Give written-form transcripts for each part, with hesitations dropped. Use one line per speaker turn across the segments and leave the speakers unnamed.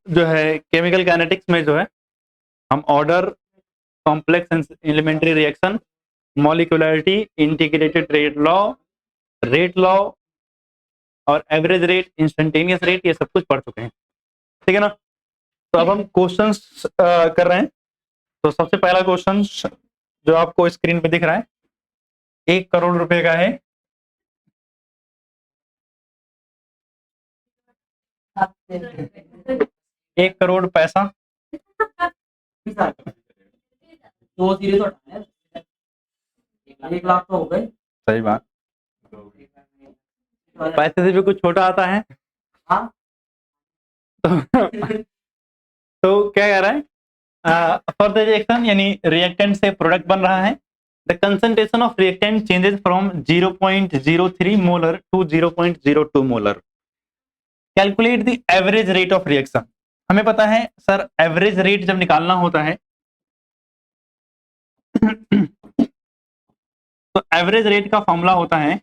जो है chemical kinetics में जो है हम order, complex elementary reaction, molecularity, integrated rate law और एवरेज रेट, इंस्टेंटेनियस रेट, ये सब कुछ पढ़ चुके हैं, ठीक है ना। तो अब हम क्वेश्चंस कर रहे हैं। तो सबसे पहला क्वेश्चन जो आपको स्क्रीन पे दिख रहा है, 1 करोड़ रुपए का है। एक करोड़ पैसा,
1 लाख तो हो गए।
सही बात, पैसे से भी कुछ छोटा आता है।
हाँ।
तो क्या कह रहा है, फॉर द रिएक्शन यानी रिएक्टेंट से प्रोडक्ट बन रहा है, the concentration of reactant changes from 0.03 molar to 0.02 molar, calculate the average rate of reaction. हमें पता है सर, एवरेज रेट जब निकालना होता है तो एवरेज रेट का फॉर्मूला होता है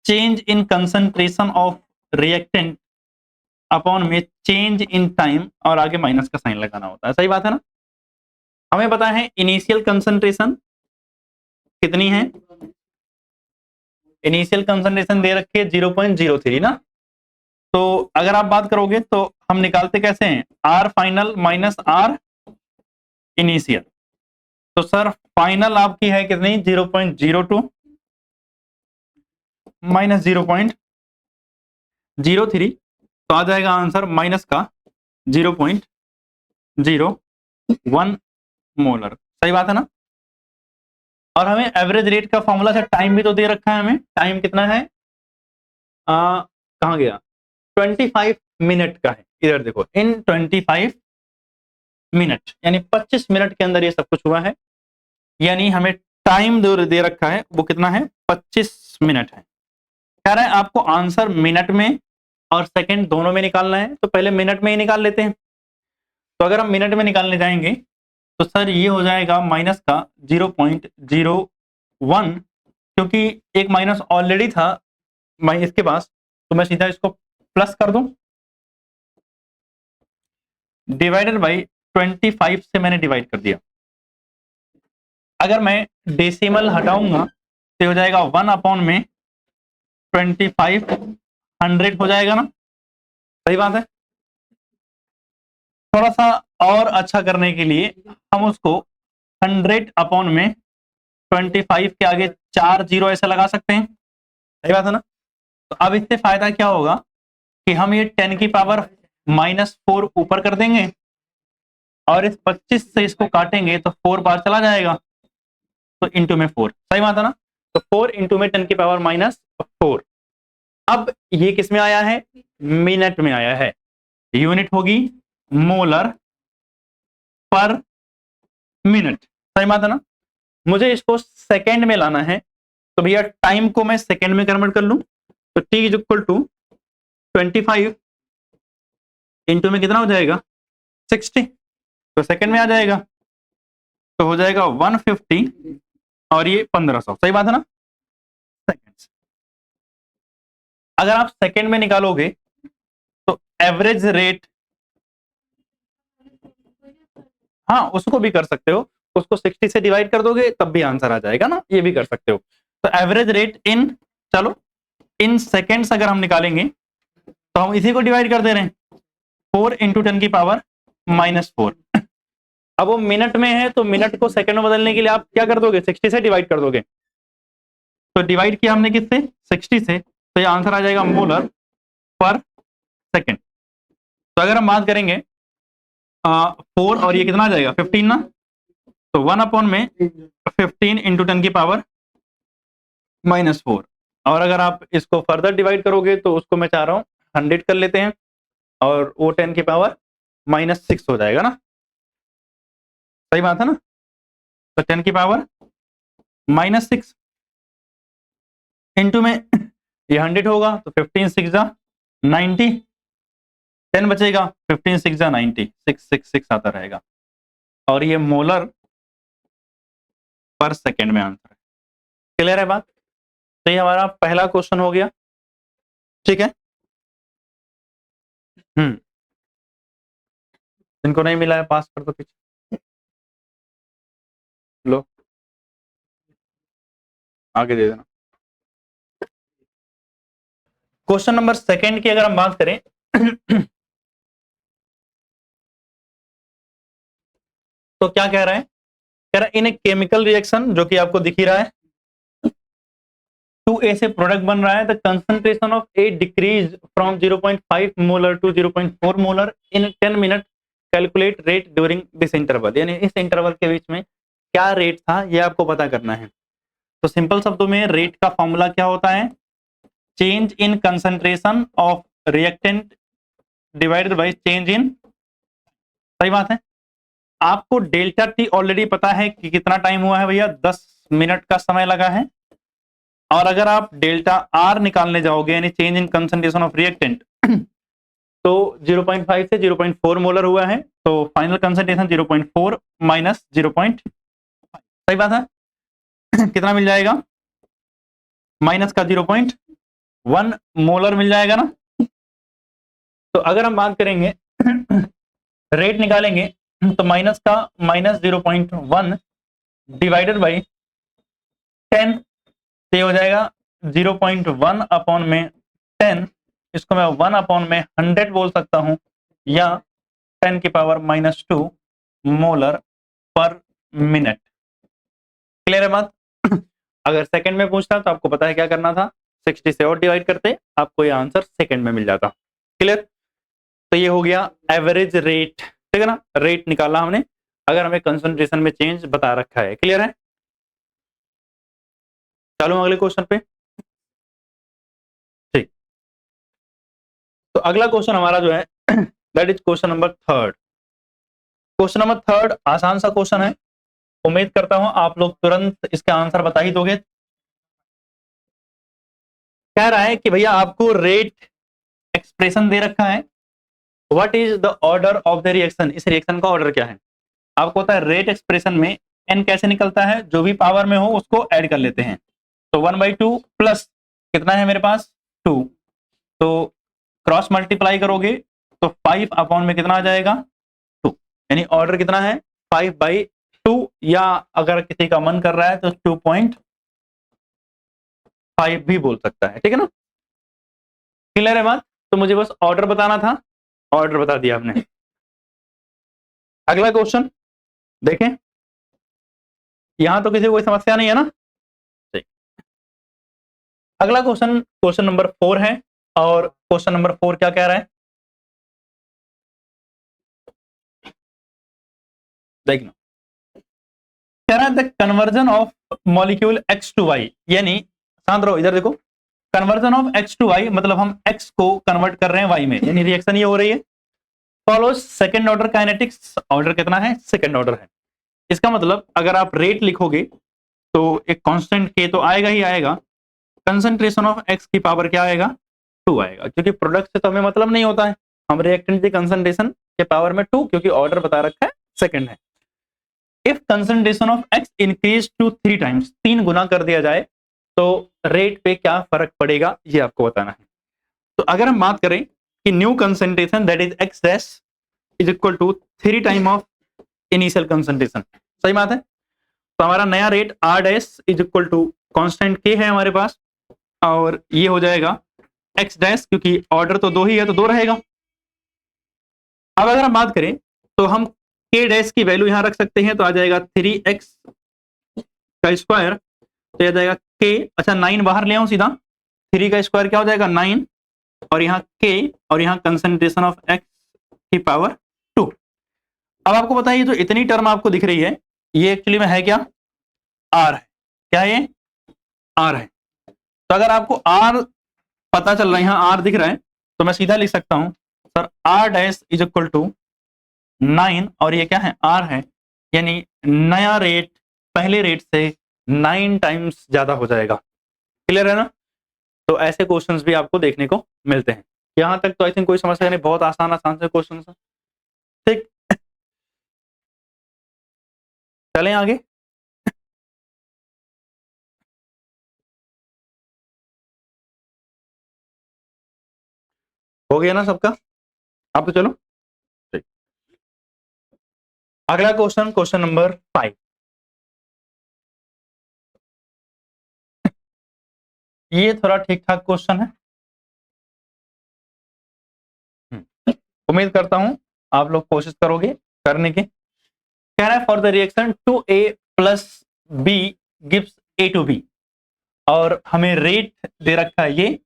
change in concentration of reactant upon में चेंज इन टाइम, और आगे माइनस का साइन लगाना होता है। सही बात है ना। हमें पता है इनिशियल कंसंट्रेशन कितनी है, इनिशियल कंसंट्रेशन दे रखी है 0.03 ना। तो अगर आप बात करोगे तो हम निकालते कैसे हैं, R final minus R initial. तो सर फाइनल आपकी है कितनी, 0.02 माइनस 0.03, तो आ जाएगा आंसर माइनस का 0.01 मोलर। सही बात है ना। और हमें एवरेज रेट का फॉर्मूला से टाइम भी तो दे रखा है, हमें टाइम कितना है, कहाँ गया, 25 मिनट का है। इधर देखो, इन 25 मिनट यानी 25 मिनट के अंदर ये सब कुछ हुआ है, यानी हमें टाइम दे रखा है वो कितना है, 25 मिनट है। कह रहा है आपको आंसर मिनट में और सेकंड दोनों में निकालना है, तो पहले मिनट में ही निकाल लेते हैं। तो अगर हम मिनट में निकालने जाएंगे तो सर ये हो जाएगा माइनस का 0.01, क्योंकि एक माइनस ऑलरेडी था इसके पास, तो मैं सीधा इसको प्लस कर दूं, डिवाइडेड बाई 25 से मैंने डिवाइड कर दिया। अगर मैं डेसिमल हटाऊंगा तो हो जाएगा 1 अपॉन में 25 100 हो जाएगा ना। सही बात है। थोड़ा सा और अच्छा करने के लिए हम उसको 100 अपॉन में 25 के आगे 4 जीरो ऐसा लगा सकते हैं। सही बात है ना। तो अब इससे फायदा क्या होगा कि हम ये 10 की पावर -4 ऊपर कर देंगे और इस 25 से इसको काटेंगे तो 4 बार चला जाएगा, तो इंटू में 4। सही बात है ना। तो 4 इंटू में 10 की पावर -4। अब ये किस में आया है, मिनट में आया है। यूनिट होगी मोलर पर मिनट। सही बात है ना। मुझे इसको सेकेंड में लाना है, तो भैया टाइम को मैं सेकेंड में कन्वर्ट कर लूं, तो t is equal to 25 into में कितना हो जाएगा 60, तो सेकेंड में आ जाएगा, तो हो जाएगा 150 और ये 1500। सही बात है ना। सेकेंड्स। अगर आप सेकेंड में निकालोगे तो एवरेज रेट, हाँ उसको भी कर सकते हो, उसको 60 से डिवाइड कर दोगे तब भी आंसर आ जाएगा ना, ये भी कर सकते हो। तो एवरेज रेट इन, चलो इन सेकेंड्स अगर हम निकालेंगे तो हम इसी को डिवाइड कर दे रहे हैं, 4 इंटू 10 की पावर -4। अब वो मिनट में है तो मिनट को सेकंड में बदलने के लिए आप क्या कर दोगे, 60 से डिवाइड कर दोगे। तो डिवाइड किया हमने किससे, 60 से, तो ये आंसर आ जाएगा मोलर पर सेकेंड। तो अगर हम बात करेंगे 4 और ये कितना आ जाएगा 15 ना, तो 1 अपॉन में 15 इंटू 10 की पावर -4। और अगर आप इसको फर्दर डिवाइड करोगे तो उसको मैं चाह रहा हूँ 100 कर लेते हैं और वो 10 की पावर -6 हो जाएगा ना। सही बात है ना। तो 10 की पावर -6 इंटू में ये 100 होगा, तो 15 6 जा 90, 10 बचेगा, 15 6 जा 90, 666 आता रहेगा, और ये मोलर पर सेकेंड में आंसर है। क्लियर है बात। तो ये हमारा पहला क्वेश्चन हो गया, ठीक है। जिनको नहीं मिला है पास कर दो पीछे, लो आगे दे देना। क्वेश्चन नंबर सेकंड की अगर हम बात करें तो क्या कह रहा है, कह रहा है इन ए केमिकल रिएक्शन, जो कि आपको दिख ही रहा है, 2A से प्रोडक्ट बन रहा है, the concentration of A decrease from 0.5 molar to 0.4 molar in 10 minute, calculate rate during this interval. यानी इस इंटरवल के बीच में क्या रेट था ये आपको पता करना है। तो सिंपल शब्दों में रेट का फॉर्मूला क्या होता है, change in concentration of reactant divided by change in, सही बात है। आपको डेल्टा टी ऑलरेडी पता है कि कितना टाइम हुआ है भैया, 10 मिनट का समय लगा है। और अगर आप डेल्टा आर निकालने जाओगे यानी change in concentration of reactant तो 0.5 से 0.4 मोलर हुआ है, तो फाइनल कंसंट्रेशन 0.4 माइनस 0.5, सही बात है। कितना मिल जाएगा, माइनस का 0.1 मोलर मिल जाएगा ना। तो अगर हम बात करेंगे रेट निकालेंगे तो माइनस का माइनस 0.1 डिवाइडेड बाई 10, तो ये हो जाएगा 0.1 अपॉन में 10, इसको मैं 1 अपॉन में 100 बोल सकता हूं, या 10 की पावर -2 मोलर पर मिनट। क्लियर है बात। अगर सेकंड में पूछता तो आपको पता है क्या करना था, 60 से और डिवाइड करते आपको ये आंसर सेकंड में मिल जाता। क्लियर। तो ये हो गया एवरेज रेट, ठीक है ना, रेट निकाला हमने अगर हमें कंसंट्रेशन में चेंज बता रखा है। क्लियर है। चलो अगले क्वेश्चन पे। ठीक, तो अगला क्वेश्चन हमारा जो है that is question number third. Question number third आसान सा क्वेश्चन है, उम्मीद करता हूं आप लोग तुरंत इसका आंसर बता ही दोगे। कह रहा है कि भैया आपको रेट एक्सप्रेशन दे रखा है, what is the order of the reaction, इस रिएक्शन का ऑर्डर क्या है। आपको पता है रेट एक्सप्रेशन में एन कैसे निकलता है, जो भी पावर में हो उसको ऐड कर लेते हैं। तो 1/2 प्लस कितना है मेरे पास 2, तो क्रॉस मल्टीप्लाई करोगे तो 5 अपॉन में कितना आ जाएगा 2, यानी ऑर्डर कितना है 5/2, या अगर किसी का मन कर रहा है तो 2.5 भी बोल सकता है, ठीक है ना। क्लियर है बात। तो मुझे बस ऑर्डर बताना था, ऑर्डर बता दिया आपने। अगला क्वेश्चन देखें, यहां तो किसी को कोई समस्या नहीं है ना। ठीक, अगला क्वेश्चन क्वेश्चन नंबर 4 है, और क्वेश्चन नंबर 4 क्या कह रहा है, देखना। कह रहा है the conversion of molecule X to Y, यानी शांत रहो इधर देखो, conversion of X to Y मतलब हम एक्स को कन्वर्ट कर रहे हैं वाई में, यानी रिएक्शन ये हो रही है। Follows second order kinetics, order कितना है सेकंड ऑर्डर है। इसका मतलब अगर आप रेट लिखोगे तो एक कांस्टेंट के तो आएगा ही आएगा, कंसंट्रेशन ऑफ एक्स की पावर क्या आएगा 2 आएगा, क्योंकि प्रोडक्ट से तो हमें मतलब नहीं होता है, हम रिएक्टेंट की कंसंट्रेशन के पावर में 2, क्योंकि ऑर्डर बता रखा है सेकंड है। If concentration of X increase to 3 times, 3 गुना कर दिया जाए तो रेट पे क्या फर्क पड़ेगा ये आपको बताना है। तो अगर हम बात करें कि new concentration that is X dash is equal to 3 time of initial concentration, सही बात है। तो हमारा नया rate R dash is equal to constant k है हमारे पास, और ये हो जाएगा एक्स डैश, क्योंकि ऑर्डर तो 2 ही है तो 2 रहेगा। अब अगर हम बात करें तो हम के डैश की वैल्यू यहां रख सकते हैं, तो आ जाएगा 3x का स्क्वायर, तो आ जाएगा के, अच्छा 9 बाहर ले आऊं सीधा, 3 का स्क्वायर क्या हो जाएगा 9, और यहाँ के, और यहाँ कंसंट्रेशन ऑफ एक्स की पावर 2। अब आपको बताइए जो इतनी टर्म आपको दिख रही है ये एक्चुअली में है क्या, आर है। क्या ये आर है। तो अगर आपको आर पता चल रहा है, यहाँ आर दिख रहा है, तो मैं सीधा लिख सकता हूं sir R dash is equal to 9, और ये क्या है आर है, यानी नया रेट पहले रेट से 9 टाइम्स ज्यादा हो जाएगा। क्लियर है ना। तो ऐसे क्वेश्चंस भी आपको देखने को मिलते हैं। यहां तक तो आई थिंक कोई समस्या नहीं, बहुत आसान आसान से क्वेश्चन है। ठीक, चलें आगे। हो गया ना सबका। आप तो चलो ठीक। अगला क्वेश्चन, क्वेश्चन नंबर 5। ये थोड़ा ठीक ठाक क्वेश्चन है, उम्मीद करता हूं आप लोग कोशिश करोगे करने की। कह रहा है for the reaction 2A plus B gives A to B, और हमें रेट दे रखा है ये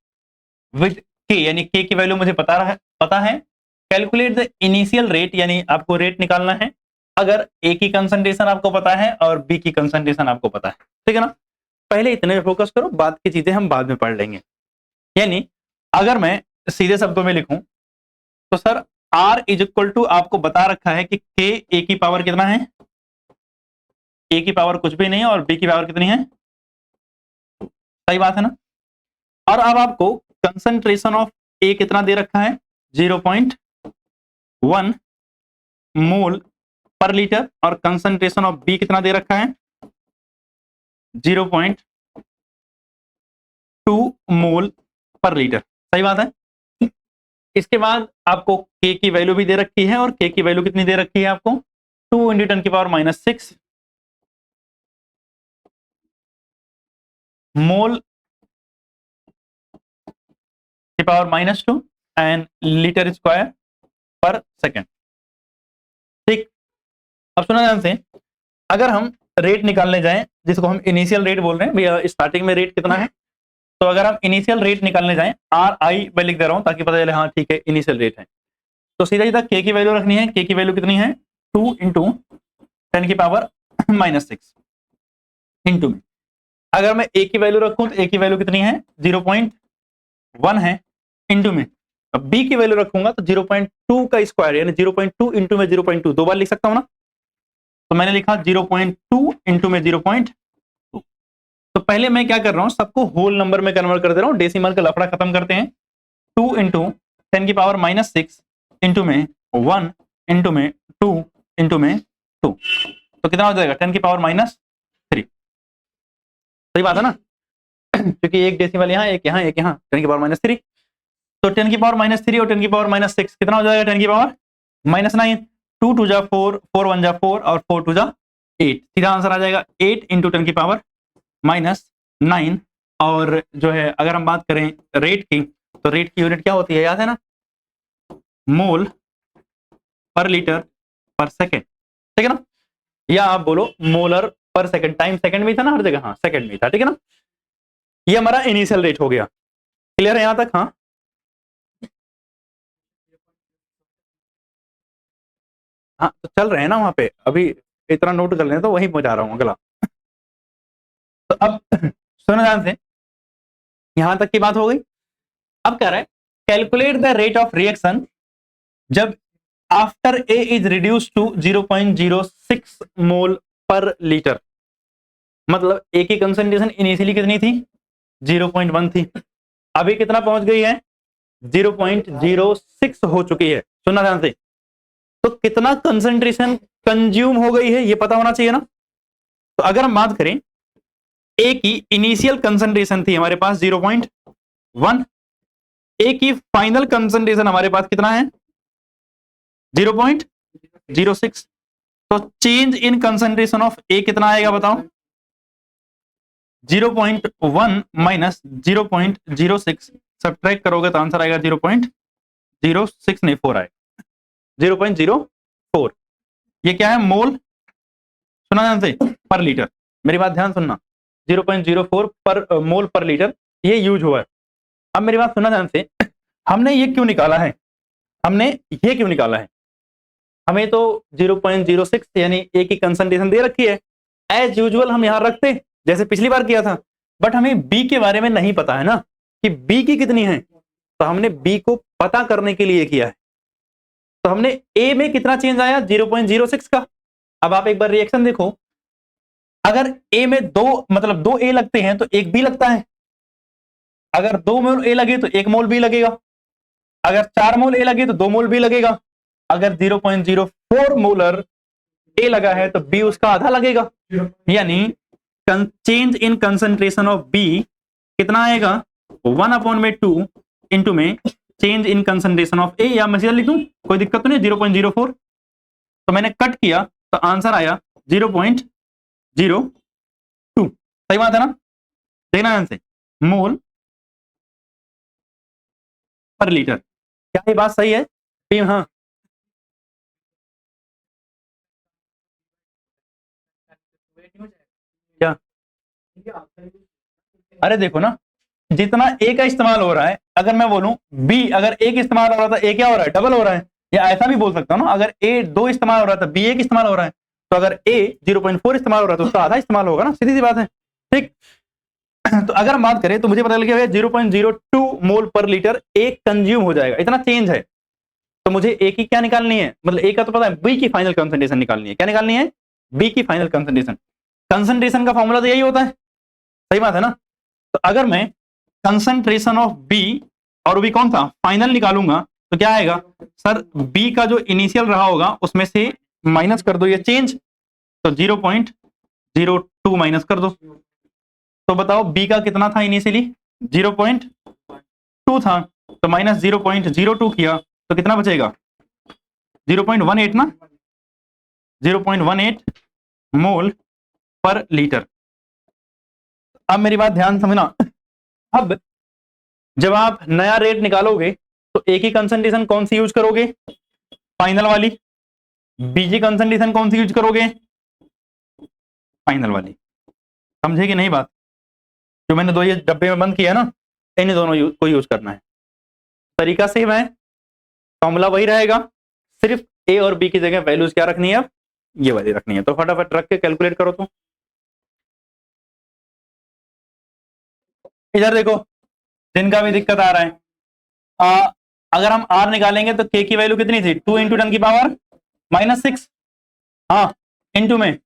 विद K, यानी K की वैल्यू मुझे पता है। कैलकुलेट द इनिशियल रेट, यानी आपको रेट निकालना है अगर A की कंसंट्रेशन आपको पता है और B की कंसंट्रेशन आपको पता है, ठीक है ना। पहले इतने में फोकस करो, बाद की चीजें हम बाद में पढ़ लेंगे। यानी अगर मैं सीधे शब्दों में लिखूं तो sir R is equal to, आपको बता रखा है कि K A की पावर कितना है, A की पावर कुछ भी नहीं है, और B की पावर कितनी है, सही बात है ना। और अब आपको कंसंट्रेशन ऑफ A कितना दे रखा है, 0.1 मोल पर लीटर, और कंसंट्रेशन ऑफ B कितना दे रखा है, 0.2 मोल पर लीटर, सही बात है। इसके बाद आपको K की वैल्यू भी दे रखी है, और K की वैल्यू कितनी दे रखी है आपको, 2 × 10⁻⁻⁶ मोल की पावर -2 एंड लीटर स्क्वायर पर सेकेंड, ठीक। अब सुना ध्यान से, अगर हम रेट निकालने जाएं, जिसको हम इनिशियल रेट बोल रहे हैं भैया, स्टार्टिंग में रेट कितना है, तो अगर हम इनिशियल रेट निकालने जाएं, RI मैं लिख दे रहा हूं ताकि पता चले हाँ ठीक है इनिशियल रेट है, तो सीधा सीधा K की वैल्यू रखनी है। K की वैल्यू कितनी है, 2 × 10⁻⁻⁶ इंटू में। अगर मैं A की वैल्यू रखूं तो A की वैल्यू कितनी है, 0.1 है, इंटू में। अब B की वैल्यू रखूंगा तो 0.2 का स्क्वायर, यानी 0.2 इंटू में 0.2, दो बार लिख सकता हूं ना। तो मैंने लिखा 0.2 इंटू में 0.2। तो पहले मैं क्या कर रहा हूं, सबको होल नंबर में कन्वर्ट कर दे रहा हूं, डेसिमल का लफड़ा खत्म करते हैं। 2 × 10⁻⁻⁶ इंटू में 1 इंटू में 2 इंटू में 2, तो कितना हो जाएगा, 10⁻³ सही बात है ना, क्योंकि एक डेसिमल यहाँ, एक यहाँ, एक यहाँ, 10⁻³ तो 10⁻³ और 10⁻⁶ कितना हो जाएगा, 10⁻⁻⁹। 2 2 जा 4, 4 1 जा 4, और 4 2 जा 8, सीधा आंसर आ जाएगा 8 × 10⁻⁹। और जो है अगर हम बात करें रेट की, तो रेट की यूनिट क्या होती है, याद है ना, मोल पर लीटर पर सेकेंड, ठीक है ना, या आप बोलो मोलर पर सेकेंड, टाइम सेकेंड में था ना हर जगह, हाँ सेकेंड में था, ठीक है ना। ये हमारा इनिशियल रेट हो गया, क्लियर है यहां तक, हाँ हाँ तो चल रहे हैं ना वहां पे, अभी इतना नोट कर लें तो वहीं पहुंचा रहा हूँ अगला। तो अब सुनो ध्यान से, यहां तक की बात हो गई। अब कह रहा है calculate the rate of reaction जब after A is reduce to 0.06 mole per litre, मतलब ए की कंसंट्रेशन इनिशियली कितनी थी, 0.1 थी, अभी कितना पहुंच गई है, 0.06 हो चुकी है। सुनना ध्यान से, तो कितना कंसंट्रेशन कंज्यूम हो गई है ये पता होना चाहिए ना। तो अगर हम बात करें, ए की इनिशियल कंसंट्रेशन थी हमारे पास 0.1, ए की फाइनल कंसंट्रेशन हमारे पास कितना है, 0.06, तो चेंज इन कंसंट्रेशन ऑफ ए कितना आएगा बताओ, 0.1 माइनस 0.06, सब्ट्रैक्ट करोगे तो आंसर आएगा 0.06 नहीं 4 आएगा, 0.04। ये क्या है, मोल, सुना ध्यान से, पर लीटर, मेरी बात ध्यान सुनना, 0.04 पर मोल पर लीटर ये यूज हुआ है। अब मेरी बात सुनना ध्यान से, हमने ये क्यों निकाला है, हमने ये क्यों निकाला है, हमें तो 0.06 यानी ए की कंसंट्रेशन दे रखी है, एज यूजुअल हम यहां रखते जैसे पिछली बार किया था, बट हमें बी के बारे में नहीं पता है ना कि बी की कितनी है, तो हमने बी को पता करने के लिए किया है। तो हमने ए में कितना चेंज आया, 0.06 का। अब आप एक बार रिएक्शन देखो, अगर ए में दो ए लगते हैं तो एक बी लगता है, अगर 2 मोल ए लगे तो 1 मोल बी लगेगा, अगर 4 मोल ए लगे तो 2 मोल बी लगेगा, अगर 0.04 मोलर ए लगा है तो बी उसका आधा लगेगा, यानी change in concentration of B कितना आएगा, 1/2 इंटू में change in concentration of A, या मैं सीधा लिख दूं, कोई दिक्कत तो नहीं, 0.04। तो मैंने कट किया तो आंसर आया 0.02। सही बात है ना? देखना ध्यान से, मोल पर लीटर। क्या ये बात सही है? हाँ, क्या? अरे देखो ना, जितना ए का इस्तेमाल हो रहा है, अगर मैं बोलूं बी, अगर एक इस्तेमाल हो रहा था, ए क्या हो रहा है, डबल हो रहा है। या ऐसा भी बोल सकता हूं ना, अगर ए 2 इस्तेमाल हो रहा था, बी 1 इस्तेमाल हो रहा है, तो अगर ए 0.4 इस्तेमाल हो रहा है तो उसका आधा इस्तेमाल होगा ना, सीधी सी बात है। ठीक। तो अगर हम बात करें तो मुझे पता लग गया 0.02 मोल पर लीटर एक कंज्यूम हो जाएगा, इतना चेंज है। तो मुझे ए की क्या निकालनी है, मतलब ए का तो पता है, बी की फाइनल कंसंट्रेशन निकालनी है। क्या निकालनी है? बी की फाइनल कंसंट्रेशन। कंसंट्रेशन का फॉर्मूला तो यही होता है, सही बात है ना? तो अगर मैं कंसंट्रेशन ऑफ बी, और बी कौन सा, फाइनल निकालूंगा, तो क्या आएगा सर, बी का जो इनिशियल रहा होगा उसमें से माइनस कर दो ये चेंज, तो 0.02 माइनस कर दो। तो बताओ बी का कितना था इनिशियली, 0.2 था, तो माइनस 0.02 किया तो कितना बचेगा, 0.18 ना, 0.18 मोल पर लीटर। अब मेरी बात ध्यान समझना, अब जब आप नया रेट निकालोगे तो एक ही कंसंट्रेशन कौन सी यूज करोगे, फाइनल वाली। बीजी कंसंट्रेशन कौन सी यूज करोगे, फाइनल वाली। समझे कि नहीं बात? जो मैंने दो ये डब्बे में बंद किया है ना, इन दोनों को यूज करना है। तरीका सेम है, फॉर्मूला वही रहेगा, सिर्फ ए और बी की जगह वैल्यूज क्या रखनी है, अब ये वाली रखनी है। तो फटाफट रख के कैलकुलेट करो। तो इधर देखो, जिनका भी दिक्कत आ रहा है, अगर हम आर निकालेंगे तो के की वैल्यू कितनी थी, 2 इंटू 10⁻⁻6। हाँ, इंटू में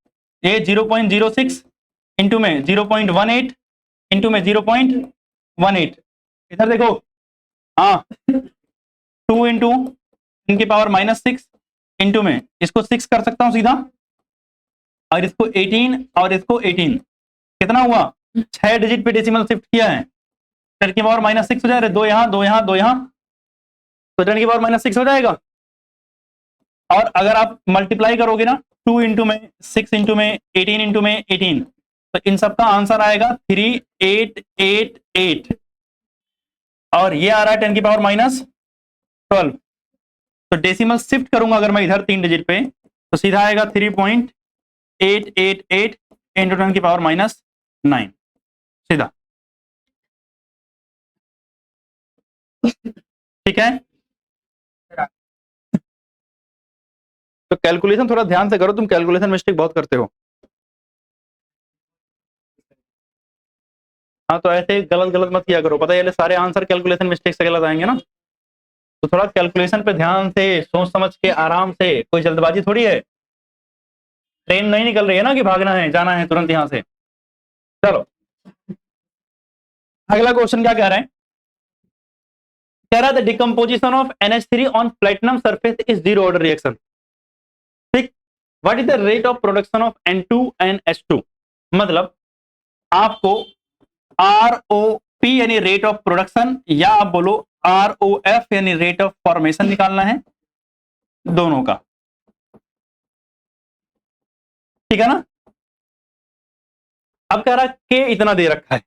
ये 0.06, इंटू में 0.18, इंटू में 0.18। इधर देखो, हाँ, 2 इंटू 10⁻⁻6, इंटू में इसको 6 कर सकता हूं सीधा, और इसको 18 और इसको 18, कितना हुआ, 6 डिजिट पे डेसिमल शिफ्ट किया है, 10⁻⁻6 हो जाए, दो यहां, दो यहां, दो यहां, तो 10⁻⁻6 हो जाएगा। और अगर आप मल्टीप्लाई करोगे ना, 2 इंटू में 6 इंटू में 18 इंटू में 18, तो इन सबका आंसर आएगा 3888, और ये आ रहा है 10⁻⁻12। तो डेसिमल शिफ्ट करूंगा अगर मैं इधर 3 डिजिट पे, तो सीधा आएगा 3.888 इंटू 10⁻⁻9, सीधा। ठीक है, तो कैलकुलेशन थोड़ा ध्यान से करो, तुम कैलकुलेशन मिस्टेक बहुत करते हो। हाँ, तो ऐसे गलत गलत मत किया करो, पता है सारे आंसर कैलकुलेशन मिस्टेक से गलत आएंगे ना। तो थोड़ा कैलकुलेशन पे ध्यान से, सोच समझ के, आराम से, कोई जल्दबाजी थोड़ी है। ट्रेन नहीं निकल रही है ना कि भागना है, जाना है तुरंत यहां से। चलो, अगला क्वेश्चन क्या कह रहा है, कह रहा है the decomposition of NH3 on platinum surface is zero order reaction. ठीक, what is the rate of production of N2 and H2। मतलब आपको ROP यानी रेट ऑफ प्रोडक्शन, या आप बोलो ROF यानी रेट ऑफ फॉर्मेशन निकालना है, दोनों का। ठीक है ना? अब कह रहा के इतना दे रखा है,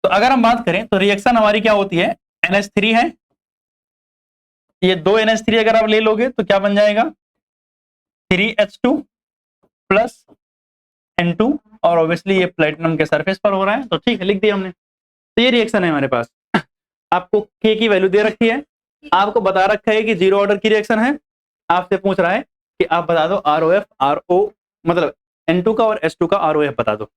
तो अगर हम बात करें तो रिएक्शन हमारी क्या होती है, NH3 है, ये दो NH3 अगर आप ले लोगे तो क्या बन जाएगा, 3H2 प्लस N2, और ऑब्वियसली ये प्लेटिनम के सरफेस पर हो रहा है, तो ठीक है, लिख दिया हमने। तो ये रिएक्शन है हमारे पास। आपको के की वैल्यू दे रखी है, आपको बता रखा है कि जीरो ऑर्डर की रिएक्शन है, आपसे पूछ रहा है कि आप बता दो ROF, RO मतलब N2 का और H2 का ROF बता दो।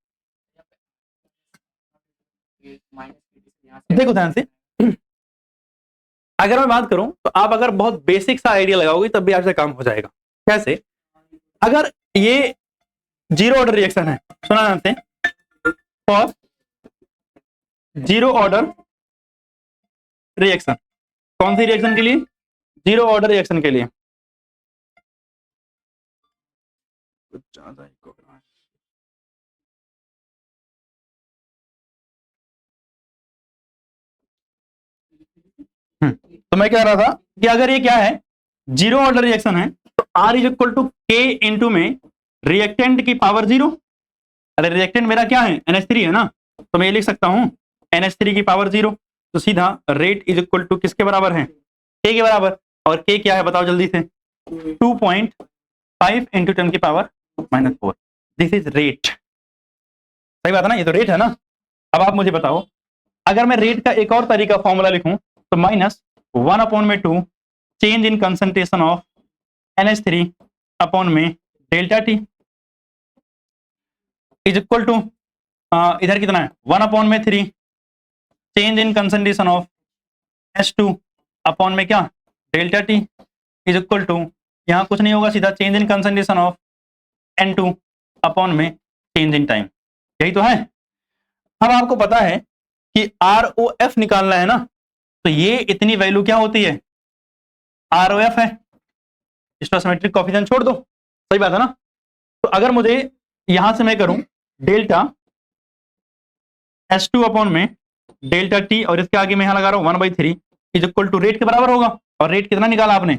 देखो ध्यान से, अगर मैं बात करूं तो आप अगर बहुत बेसिक सा आइडिया लगाओगे तब भी आपसे काम हो जाएगा। कैसे? अगर ये जीरो ऑर्डर रिएक्शन है, सुना ध्यान से, फॉर जीरो ऑर्डर रिएक्शन, कौन सी रिएक्शन के लिए, जीरो ऑर्डर रिएक्शन के लिए। कुछ ज्यादा ही को रहा है। तो मैं कह रहा था कि अगर ये क्या है, जीरो ऑर्डर रिएक्शन है, तो R इज इक्वल टू के इंटू में रिएक्टेंट की पावर जीरो। अरे रिएक्टेंट मेरा क्या है, NH3 है ना, तो मैं ये लिख सकता हूं NH3 की पावर जीरो। तो सीधा रेट इज इक्वल टू किसके बराबर है, के के बराबर। और के क्या है बताओ जल्दी से, 2.5 इंटू 10 की पावर -4। This is rate. सही बात है ना, ये तो रेट है ना। अब आप मुझे बताओ, अगर मैं रेट का एक और तरीका फॉर्मूला लिखूं तो -1/2 change in concentration of NH3 upon में delta T is equal to, इधर कितना है 1/3 change in concentration of H2 upon में क्या delta T is equal to, यहाँ कुछ नहीं होगा, सीधा change in concentration of N2 upon में चेंज इन टाइम। यही तो है। अब आपको पता है कि ROF निकालना है ना, तो ये इतनी वैल्यू क्या होती है, ROF है, स्टोइकोमेट्रिक कोएफिशिएंट छोड़ दो। सही बात है ना। तो अगर मुझे यहां से मैं करूं डेल्टा H2 अपॉन में डेल्टा टी, और इसके आगे मैं यहां लगा रहा हूं 1/3 इज इक्वल टू रेट के बराबर होगा। और रेट कितना निकाला आपने,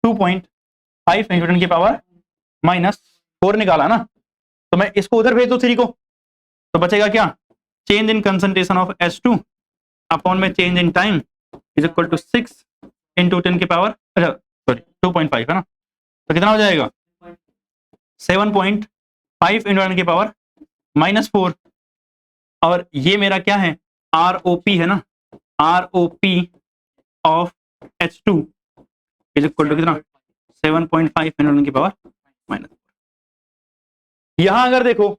2.5 इंटू 10 की पावर -4 निकाला ना। तो मैं इसको उधर भेज दो 3 को, तो बचेगा क्या, change in concentration of H2 upon में change in time is equal to 6 into 10 की पावर, अच्छा सॉरी 2.5 है ना, तो कितना हो जाएगा 7.5 इंटू 10 की पावर -4। और ये मेरा क्या है, ROP है ना, ROP of H2 is equal to कितना 7.5 इंटू 10 की पावर -4। यहां अगर देखो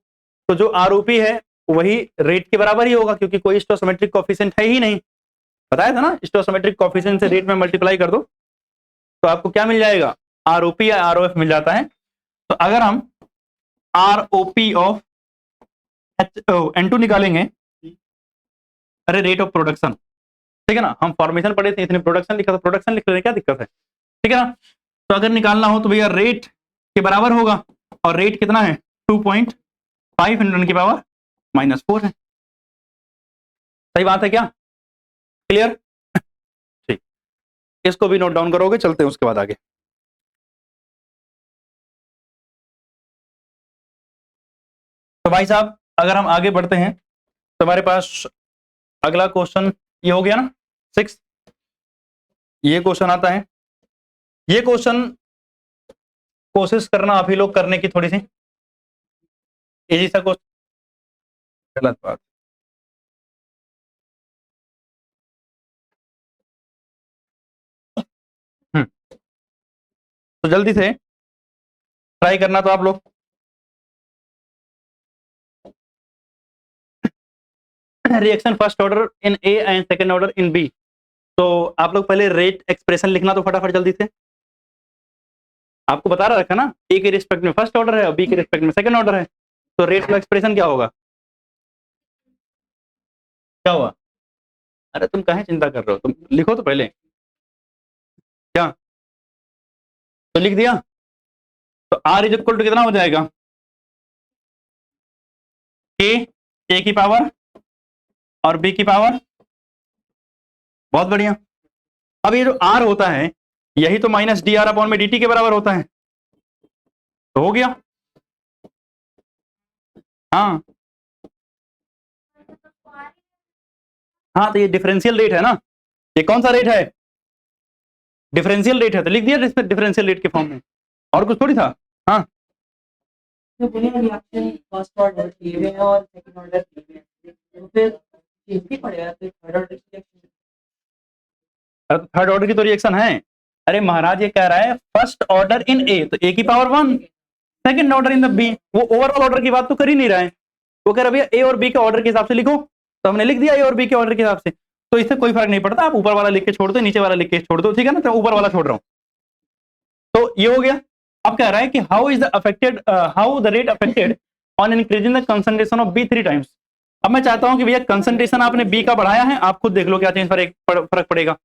तो जो ROP है वही रेट के बराबर ही होगा, क्योंकि कोई स्टोइकोमेट्रिक कोएफिशिएंट है ही नहीं। बताया था ना, स्टोइकोमेट्रिक कोएफिशिएंट से रेट में मल्टीप्लाई कर दो तो आपको क्या मिल जाएगा, ROP या ROF मिल जाता है। तो अगर हम ROP ऑफ N2 निकालेंगे, अरे रेट ऑफ प्रोडक्शन, ठीक है ना, हम फॉर्मेशन पढ़े थे, इसने प्रोडक्शन लिखा था, प्रोडक्शन लिख रहे, क्या दिक्कत है, ठीक है ना। तो अगर निकालना हो तो भैया रेट के बराबर होगा, और रेट कितना है 2.5 इंटू 10 की पावर -4 है। सही बात है क्या, क्लियर, ठीक। इसको भी नोट डाउन करोगे, चलते हैं उसके बाद आगे। तो भाई साहब अगर हम आगे बढ़ते हैं तो हमारे पास अगला क्वेश्चन ये हो गया ना 6। ये क्वेश्चन आता है, ये क्वेश्चन कोशिश करना आप ही लोग करने की थोड़ी सी, इजी सा क्वेश्चन, गलत बात। तो जल्दी से ट्राई करना तो आप लोग। Reaction first order in A and second order in B. तो आप लोग पहले रेट एक्सप्रेशन लिखना तो फटाफट जल्दी से। आपको बता रखा ना, ए के रिस्पेक्ट में फर्स्ट ऑर्डर है और बी के रिस्पेक्ट में सेकंड ऑर्डर है, तो रेट का एक्सप्रेशन क्या होगा, क्या हुआ, अरे तुम काहे चिंता कर रहे हो, तुम लिखो तो पहले, क्या तो लिख दिया। तो R इज इक्वल टू कितना हो जाएगा, के ए की पावर और बी की पावर, बहुत बढ़िया। अब ये जो R होता है यही तो -dr अपॉन में dt के बराबर होता है, तो हो गया। हाँ हाँ, तो ये डिफरेंशियल रेट है ना, ये कौन सा रेट है, डिफरेंशियल रेट है, तो लिख दिया डिफरेंशियल रेट के फॉर्म में, और कुछ थोड़ी था। हाँ
रिएक्शन फर्स्ट ऑर्डर किए हुए हैं और सेकंड ऑर्डर किए हुए हैं, तो फिर चेंज भी पड़ेगा, तो थर्ड ऑर्डर की रिएक्शन,
थर्ड ऑर्डर की तो रिएक्शन है। अरे महाराज ये कह रहा है फर्स्ट ऑर्डर इन ए, तो ए की power 1, second order in the B, वो ओवरऑल ऑर्डर की बात तो कर ही नहीं रहा है, वो कह रहा भैया ए और बी के ऑर्डर के हिसाब से लिखो, तो हमने लिख दिया ए और बी के ऑर्डर के हिसाब से। तो इससे कोई फर्क नहीं पड़ता, आप ऊपर वाला लिख के छोड़ दो, नीचे वाला लिख के छोड़ दो, ठीक है ना, तो ऊपर वाला छोड़ रहा हूं। तो ये हो गया। अब कह रहा है कि how is the affected, how the rate affected on increasing the concentration of B 3 times. अब मैं चाहता हूं कि भैया कंसंट्रेशन आपने बी का बढ़ाया है, आप खुद देख लो क्या चेंज फर्क पड़ेगा।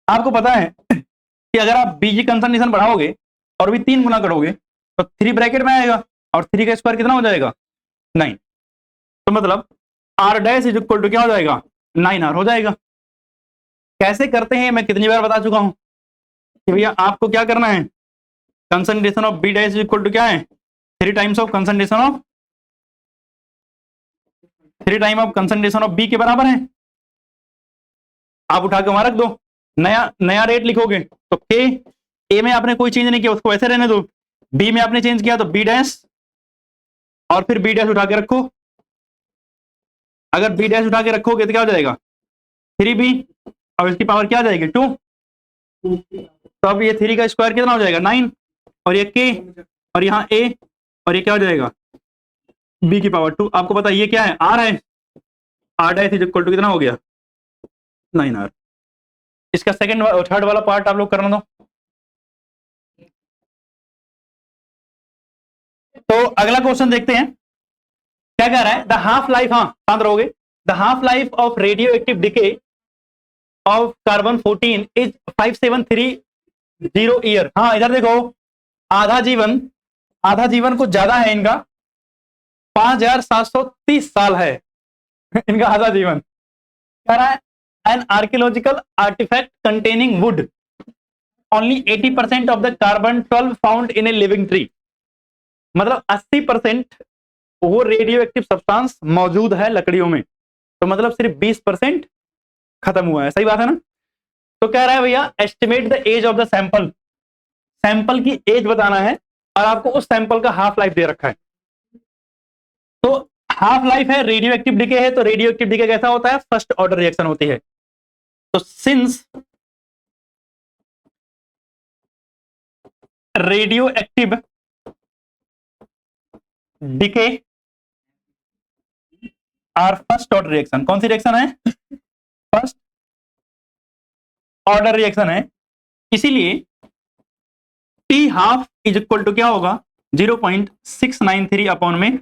आपको पता है कि अगर आप बी की कंसंट्रेशन बढ़ाओगे और भी 3 गुना करोगे तो 3 ब्रैकेट में आएगा, और 3 का स्क्वायर कितना हो जाएगा 9, तो मतलब R dash is equal to क्या हो जाएगा 9R हो जाएगा। कैसे करते हैं मैं कितनी बार बता चुका हूं कि भैया आपको क्या करना है, concentration of B dash equal to क्या है, 3 times of concentration of 3 time of concentration of B के बराबर है। आप उठा के वहां रख दो, नया नया रेट लिखोगे तो के, ए में आपने कोई चेंज नहीं किया उसको वैसे रहने दो, बी में आपने चेंज किया तो बी डैश और फिर बी डैश उठा के रखो। अगर बी डैश उठा के रखोगे तो क्या हो जाएगा 3b और इसकी पावर क्या आ जाएगी 2। तो अब ये 3 का स्क्वायर कितना हो जाएगा 9 और ये k और यहाँ a और ये क्या हो जाएगा b की पावर 2। आपको पता है ये क्या है r है, r dash is equal to कितना हो गया 9r। इसका सेकंड थर्ड वाला पार्ट आप लोग करना दो। तो अगला क्वेश्चन देखते हैं क्या कह रहा है, द हाफ लाइफ, हाँ शांत रहोगे, the half life of radio active decay of carbon 14 is 5730 year. हाँ इधर देखो, आधा जीवन कुछ ज्यादा है इनका, 5730 साल है इनका आधा जीवन। कह रहा है an archaeological artifact containing wood only 80% of the carbon 12 found in a living tree. मतलब 80% वो रेडियो एक्टिव सब्सटेंस मौजूद है लकड़ियों में, तो मतलब सिर्फ 20% खत्म हुआ है। सही बात है ना। तो कह रहा है भैया estimate the age of the sample, sample की एज बताना है और आपको उस सैंपल का हाफ लाइफ दे रखा है। तो हाफ लाइफ है, रेडियो एक्टिव डिके है, तो रेडियो एक्टिव डिके कैसा होता है फर्स्ट ऑर्डर रिएक्शन होती है। तो since radioactive decay are first order reaction, कौन सी रिएक्शन है फर्स्ट ऑर्डर रिएक्शन है, इसीलिए T half is equal to क्या होगा 0.693 अपॉन में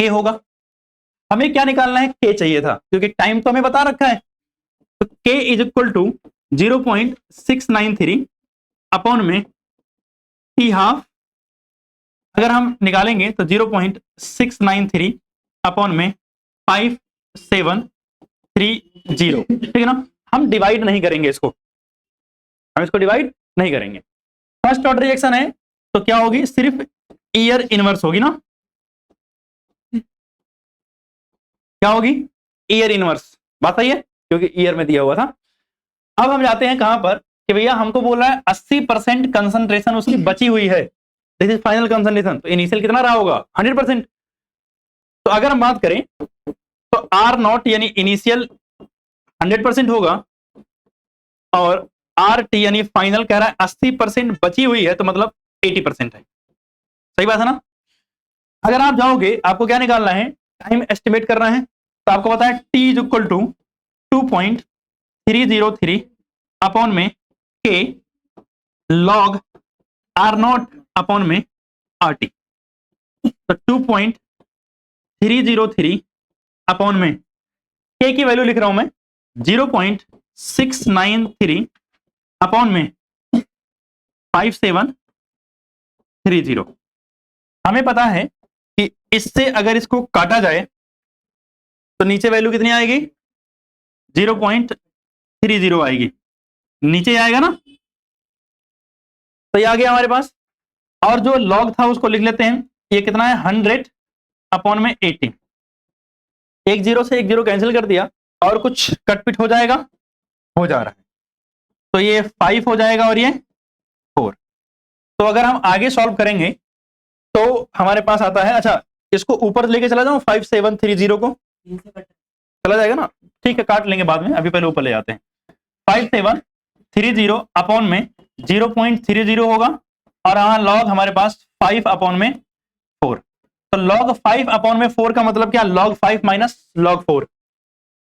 के होगा। हमें क्या निकालना है के चाहिए था क्योंकि टाइम तो हमें बता रखा है, तो के इज इक्वल टू 0.693 अपॉन में टी हाफ, अगर हम निकालेंगे तो 0.693 अपॉन में 5730, ठीक है ना। हम डिवाइड नहीं करेंगे इसको, हम इसको डिवाइड नहीं करेंगे। फर्स्ट ऑर्डर रिएक्शन है तो क्या होगी सिर्फ ईयर इनवर्स होगी ना, क्या होगी ईयर इनवर्स, बात सही है क्योंकि ईयर में दिया हुआ था। अब हम जाते हैं कहां पर कि भैया हमको बोल रहा है 80% कंसंट्रेशन उसकी बची हुई है, दिस इज फाइनल कंसंट्रेशन, तो इनिशियल कितना रहा होगा 100%। तो अगर हम बात करें तो आर नॉट यानी इनिशियल 100% होगा और आर टी यानी फाइनल कह रहा है 80% बची हुई है, तो मतलब 80% है। सही बात है ना। अगर आप जाओगे आपको क्या निकालना है टाइम एस्टिमेट करना है, तो आपको पता है T is equal to 2.303 upon में k log R naught upon में आर टी, तो 2.303 अपॉन में के की वैल्यू लिख रहा हूं मैं 0.693 अपॉन में 5730। हमें पता है कि इससे अगर इसको काटा जाए तो नीचे वैल्यू कितनी आएगी 0.30 आएगी, नीचे आएगा ना, तो ये आ गया हमारे पास। और जो लॉग था उसको लिख लेते हैं, ये कितना है 100 अपॉन में 80, एक जीरो से एक जीरो कैंसिल कर दिया और कुछ कटपिट हो जाएगा, हो जा रहा है, तो ये 5 हो जाएगा और ये 4। तो अगर हम आगे सॉल्व करेंगे तो हमारे पास आता है, अच्छा इसको ऊपर लेके चला जाऊं 5730 को, चला जाएगा ना, ठीक है काट लेंगे बाद में, अभी पहले ऊपर ले जाते हैं। 5730 अपॉन में 0.30 होगा और यहाँ लॉग हमारे पास 5 अपॉन में 4, तो लॉग 5 अपॉन में 4 का मतलब क्या लॉग 5 माइनस लॉग 4।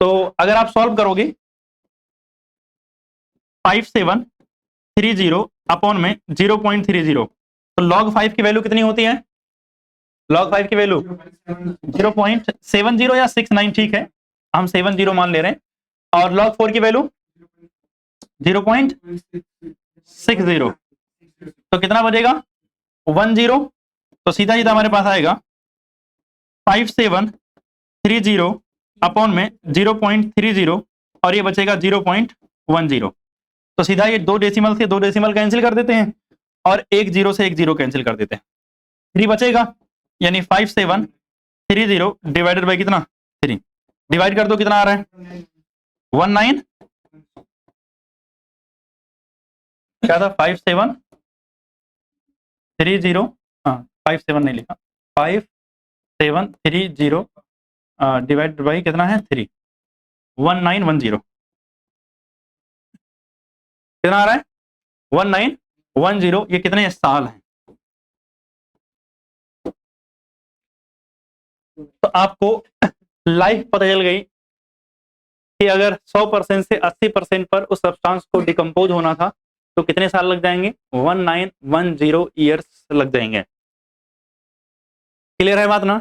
तो अगर आप सॉल्व करोगे 5730 अपॉन में 0.30, तो लॉग 5 की वैल्यू कितनी होती है, लॉग 5 की वैल्यू 0.70 या 69, ठीक है हम 70 मान ले रहे हैं, और log 4 की वैल्यू 0.60, तो कितना बचेगा 10, तो सीधा सीधा हमारे पास आएगा 5730 अपॉन में 0.30 और ये बचेगा 0.10। तो सीधा ये दो डेसिमल से दो डेसिमल कैंसिल कर देते हैं और एक जीरो से एक जीरो कैंसिल कर देते हैं, 3 बचेगा, यानी 5730 डिवाइडेड बाई कितना 3, डिवाइड कर दो कितना आ रहा है 19, क्या था 5730, हाँ 57 नहीं लिखा, 5730 डिवाइड बाई कितना है 3, 1910 कितना आ रहा है 1910। ये कितने साल हैं? तो आपको लाइफ पता चल गई कि अगर 100% से 80% पर उस सब्सटेंस को डिकम्पोज होना था तो कितने साल लग जाएंगे 1910 ईयर्स लग जाएंगे। क्लियर है बात ना?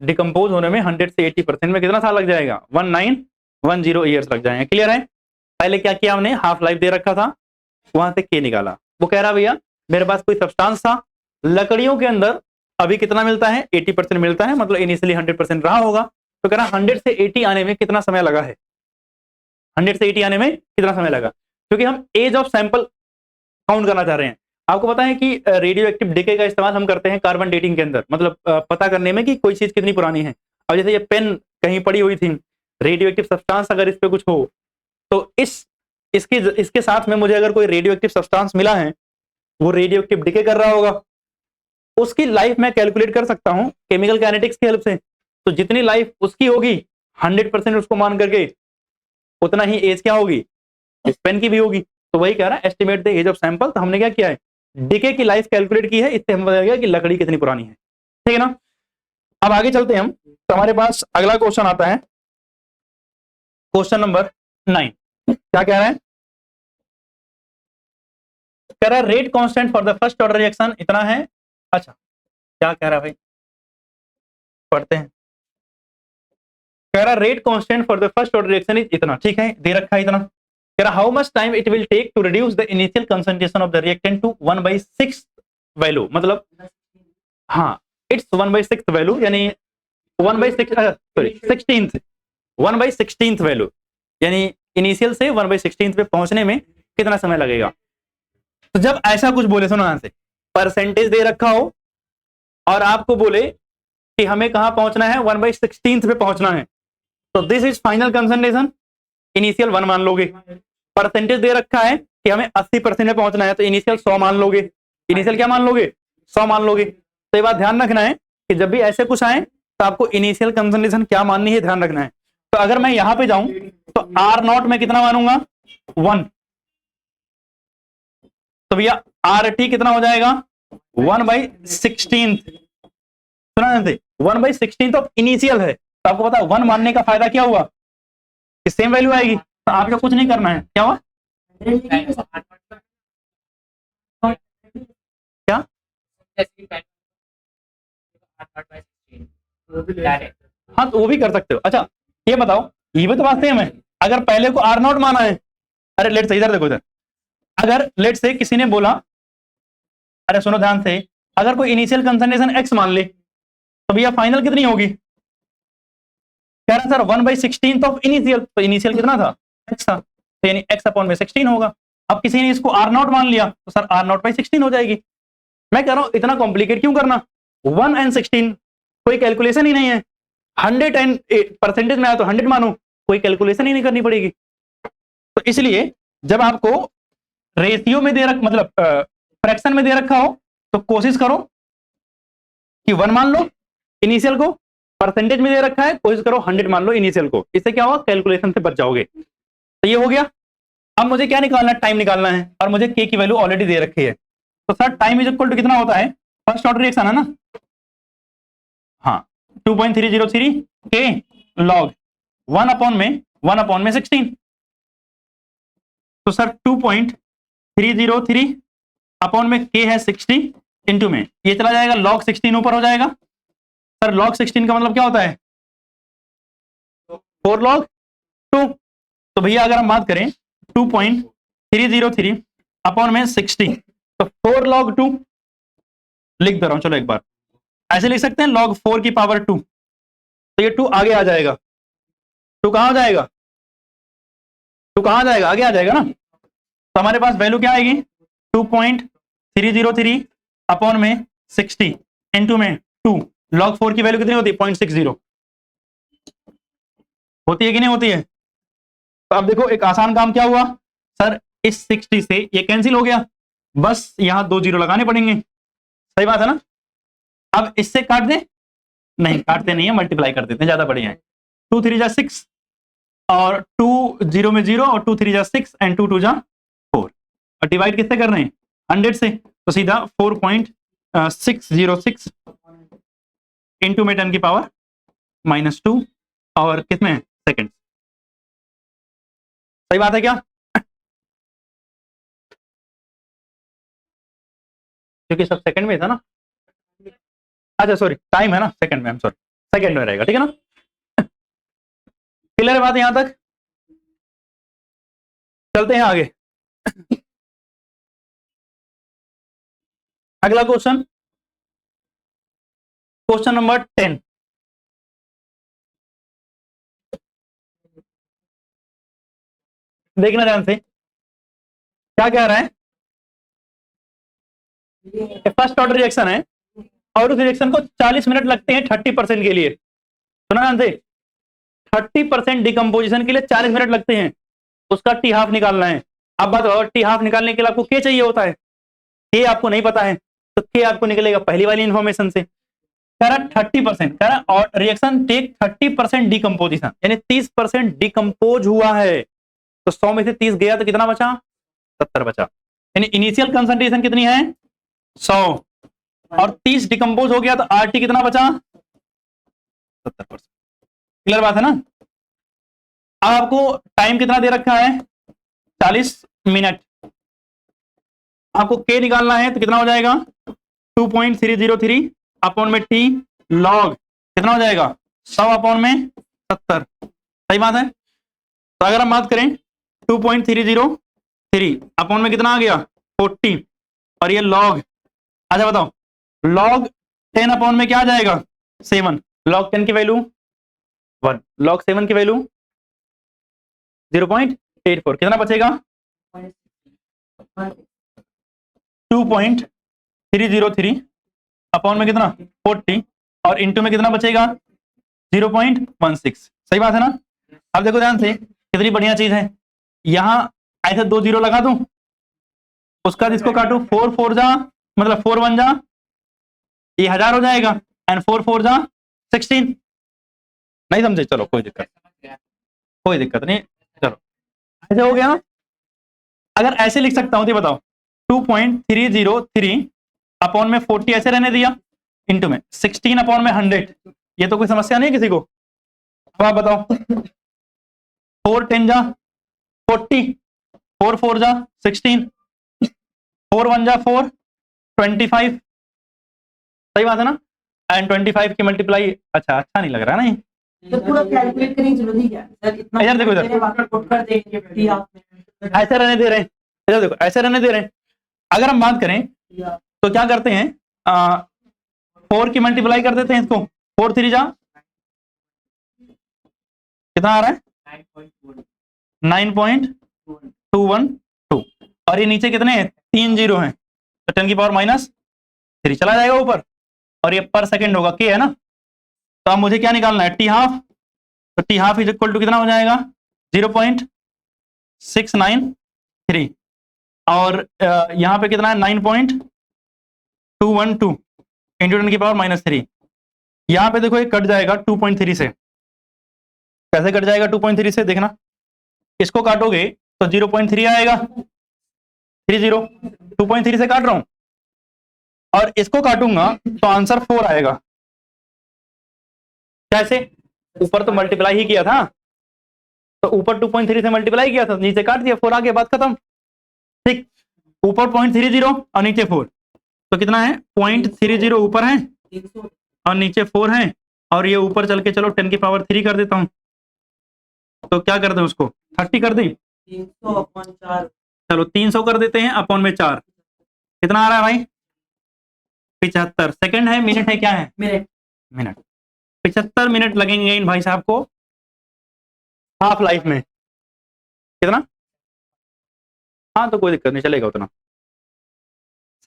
डिकम्पोज होने में 100 से 80% में कितना साल लग जाएगा 1910 ईयर्स लग जाएंगे। क्लियर है? पहले क्या किया हमने, हाफ लाइफ दे रखा था, वहां से के निकाला। वो कह रहा भैया मेरे पास कोई सब्सटेंस था, लकड़ियों के अंदर अभी कितना मिलता है 80% मिलता है, मतलब इनिशियली 100% रहा होगा। तो कह रहा 100 से 80 आने में कितना समय लगा है, 100 से 80 आने में कितना समय लगा, क्योंकि हम एज ऑफ सैंपल काउंट करना चाह रहे हैं। आपको पता है कि रेडियो एक्टिव डिके का इस्तेमाल हम करते हैं कार्बन डेटिंग के अंदर, मतलब पता करने में कि कोई चीज कितनी पुरानी है। अब जैसे ये पेन कहीं पड़ी हुई थी, रेडियो एक्टिव सब्सटेंस अगर इस पे कुछ हो तो इसके साथ में मुझे अगर कोई रेडियो एक्टिव सब्सटेंस मिला है, वो रेडियो एक्टिव डिके कर रहा होगा, उसकी लाइफ मैं कैलकुलेट कर सकता हूं केमिकल काइनेटिक्स की हेल्प से। तो जितनी लाइफ उसकी होगी 100% उसको मान करके उतना ही एज क्या होगी इस पेन की भी होगी। तो वही कह रहा है estimate the age of sample. तो हमने क्या किया है, डिके की लाइफ कैलकुलेट की है, इससे हम पता गया कि लकड़ी कितनी पुरानी है। ठीक है ना? अब आगे चलते हैं हम, तो हमारे पास अगला क्वेश्चन आता है, क्वेश्चन नंबर 9। क्या कह रहा है, कह रहा है rate constant for the first order reaction इतना है। अच्छा क्या कह रहा है भाई, पढ़ते हैं। कह रहा rate constant for the first order reaction is इतना, ठीक है, दे रखा है इतना। कह रहा how much time it will take to reduce the initial concentration of the reactant to 1/6 value, मतलब हाँ इट्स 1/6 वैल्यू, यानी 1/6 सॉरी 16th 1/16 वैल्यू, यानी इनिशियल से 1/16 पे पहुंचने में कितना समय लगेगा। तो जब ऐसा कुछ बोले, सुनो यहां से, परसेंटेज दे रखा हो और आपको बोले कि हमें कहां पहुंचना है 1/16 पे पहुंचना है, तो this is final concentration, initial 1 मान लोगे। परसेंटेज दे रखा है कि हमें 80% पे पहुंचना है, तो इनिशियल 100 मान लोगे। इनिशियल क्या मान लोगे 100 मान लोगे। तो ये बात ध्यान रखना है कि जब भी ऐसे कुछ आए तो आपको इनिशियल कंसंट्रेशन क्या माननी है ध्यान रखना है। तो अगर मैं यहां पे जाऊं तो R0 में कितना मानूंगा 1, तो भैया RT कितना हो जाएगा 1/16, सुना 1/16 ऑफ इनिशियल है। तो आपको पता है 1 मानने का फायदा क्या हुआ कि सेम वैल्यू आएगी। तो आपको कुछ नहीं करना है, क्या हुआ क्या, हाँ तो वो भी कर सकते हो। अच्छा ये बताओ, ये भी तो बात सेम है, अगर पहले को R0 माना है, अरे लेट से इधर देखो इधर, अगर लेट से किसी ने बोला, अरे सुनो ध्यान से, अगर कोई इनिशियल कंसंट्रेशन x मान ले तो भैया फाइनल कितनी होगी, कह रहा सर 1/16 ऑफ इनिशियल, तो इनिशियल कितना था x था, तो यानी x/16 होगा। अब किसी ने इसको R0 मान लिया तो सर R0/16 हो जाएगी। मैं कह रहा हूं इतना कॉम्प्लिकेट क्यों करना, 1 and 16 कोई कैलकुलेशन ही नहीं है, 100 एंड परसेंटेज में आया तो 100 मानो, कोई कैलकुलेशन ही नहीं करनी पड़ेगी। तो इसलिए जब आपको रेशियो में दे रख मतलब फ्रैक्शन में दे रखा हो तो कोशिश करो कि 1 मान लो इनिशियल को, परसेंटेज में दे रखा है कोशिश करो 100 मान लो इनिशियल को, इससे क्या होगा कैलकुलेशन से बच जाओगे। तो ये हो गया। अब मुझे क्या निकालना है, टाइम निकालना है, और मुझे के की वैल्यू ऑलरेडी दे रखी है। तो sir time is equal to कितना होता है, फर्स्ट ऑर्डर रिएक्शन है ना, हाँ 2.303 के लॉग 1/16। तो सर 2.303 अपॉन में के है 60 इंटू में ये चला जाएगा लॉग 16 ऊपर हो जाएगा। सर लॉग 16 का मतलब क्या होता है 4 log 2। तो भैया अगर हम बात करें 2.303 अपॉन में 60, तो 4 log 2 लिख दे रहा हूं, चलो एक बार ऐसे लिख सकते हैं log 4 की पावर 2, तो ये 2 आगे आ जाएगा, टू कहाँ हो जाएगा, टू कहाँ जाएगा, आगे आ जाएगा ना। तो हमारे पास वैल्यू क्या आएगी 2.303 अपॉन में 60 इनटू में 2 log 4 की वैल्यू कितनी होती है 0.60 होती है कि नहीं होती है। तो अब देखो एक आसान काम क्या हुआ सर, इस 60 से ये कैंसिल हो गया, बस यहां 2 जीरो लगाने पड़ेंगे, सही बात है ना। अब इससे काट दे, नहीं काटते नहीं है, मल्टीप्लाई कर देते हैं, ज्यादा बढ़िया है। 2 3 जा 6 और 2 0 में 0 और 2 3 जा 6 एंड 2 2 जा 4 और डिवाइड किससे कर रहे हैं 100 से, तो सीधा 4.606 इंटू में 10 की पावर -2 और कितने सेकंड, सही बात है क्या। क्योंकि सब सेकंड में था ना, अच्छा सॉरी टाइम है ना सेकंड में, सॉरी सेकंड में रहेगा, ठीक है ना। क्लियर है बात यहां तक, चलते हैं आगे। अगला क्वेश्चन, क्वेश्चन नंबर 10। देखना ध्यान से, क्या कह रहा है, फर्स्ट ऑर्डर रिएक्शन है और उस रिएक्शन को 40 मिनट लगते हैं 30% के लिए, सुना ध्यान से, 30% डिकम्पोजिशन के लिए 40 मिनट लगते हैं, उसका टी हाफ निकालना है। अब बात और टी हाफ निकालने के लिए आपको के चाहिए होता है, के आपको नहीं पता है, तो के आपको निकलेगा पहली वाली इंफॉर्मेशन से। कह रहा 30%, कह रहा और रिएक्शन टेक 30% डिकम्पोजिशन, यानी 30% डिकम्पोज हुआ है, तो 100 में से 30 गया तो कितना बचा 70 बचा, यानी इनिशियल कंसंट्रेशन कितनी है 100 और 30 डिकम्पोज हो गया तो आरटी कितना बचा 70%। क्लियर बात है ना। अब आपको टाइम कितना दे रखा है 40 मिनट, आपको के निकालना है तो कितना हो जाएगा 2.303 अपॉन में टी लॉग कितना हो जाएगा 100 अपॉन में 70, सही बात है। तो अगर हम बात करें 2.303 अपॉन में कितना आ गया 40 और ये लॉग, अच्छा बताओ लॉग 10 अपॉन में क्या आ जाएगा 7, लॉग 10 की वैल्यू 1, लॉग 7 की वैल्यू 0.84, कितना बचेगा 2.303 अपॉन में कितना 40 और इंटू में कितना बचेगा 0.16, सही बात है ना। अब देखो ध्यान से कितनी बढ़िया चीज है, यहां ऐसे 2 जीरो लगा दूं, उसका जिसको काटू 4 4 जा मतलब 4 1 जा ये 1000 हो जाएगा एंड 4 4 जा 16, नहीं समझे, चलो कोई दिक्कत नहीं, चलो ऐसे हो गया ना। अगर ऐसे लिख सकता हूं तो बताओ 2.303 अपॉन में 40 ऐसे रहने दिया इंटू में 16 अपॉन में 100, ये तो कोई समस्या नहीं किसी को। अब आप बताओ 4 10 जा 40, 4 4 जा 16, 4 1 जा 4 25, सही बात है ना, एंड 25 की मल्टीप्लाई, अच्छा नहीं लग रहा है ना ये,
तो पूरा कैलकुलेट करने की जरूरत ही क्या है सर, इतना
इधर देखो, इधर
पुट कर देंगे टी हाफ में,
ऐसे रहने दे रहे हैं, इधर देखो ऐसे रहने दे रहे हैं। अगर हम बात करें तो क्या करते हैं 4 की मल्टीप्लाई कर देते हैं इसको, 4 3 जा कितना आ रहा है 9.212 और ये नीचे कितने हैं 3 जीरो हैं, तो 10 की पावर -3 चला जाएगा ऊपर और ये पर सेकंड होगा के है ना। तो अब मुझे क्या निकालना है टी हाफ, तो T half is equal to कितना हो जाएगा 0.693 और यहाँ पे कितना है 9.212 इंटू 10 की पावर -3, यहाँ पे देखो ये कट जाएगा 2.3 से, कैसे कट जाएगा 2.3 से देखना, इसको काटोगे तो 0.3 आएगा 30, 2.3 से काट रहा हूं और इसको काटूंगा तो आंसर 4 आएगा। कैसे, ऊपर तो मल्टीप्लाई ही किया था, तो ऊपर 2.3 से मल्टीप्लाई किया था, नीचे काट दिया 4 आ गया, बात खत्म। ठीक, ऊपर 0.30 और नीचे 4, तो कितना है 0.30 ऊपर है और नीचे 4 है और ये ऊपर चल के चलो 10 की पावर 3 कर देता हूं, तो क्या कर दें उसको 30 कर दें,
300/4,
चलो 300 कर देते हैं अपॉन में 4, कितना आ रहा है भाई 75 सेकंड है, मिनट है, क्या है
मिनट,
75 मिनट लगेंगे इन भाई साहब को हाफ लाइफ में कितना? हाँ तो कोई दिक्कत नहीं, चलेगा उतना।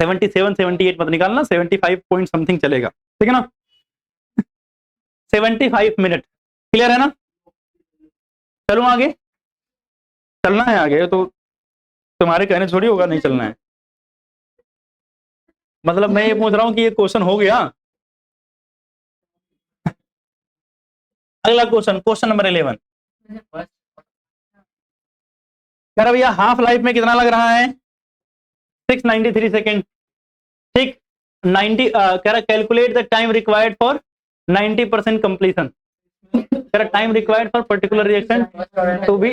77 78 मत निकालना, 75 पॉइंट समथिंग चलेगा, ठीक है ना। 75 मिनट, क्लियर है ना। चलूं आगे, चलना है आगे तो तुम्हारे कहने थोड़ी होगा नहीं चलना है। मतलब मैं ये पूछ रहा हूं कि ये क्वेश्चन हो गया। अगला क्वेश्चन, क्वेश्चन नंबर 11 कह रहा भैया हाफ लाइफ में कितना लग रहा है? 693 सेकेंड, ठीक। 90 कह रहा calculate the time required for 90% completion. कह रहा time required for particular reaction to be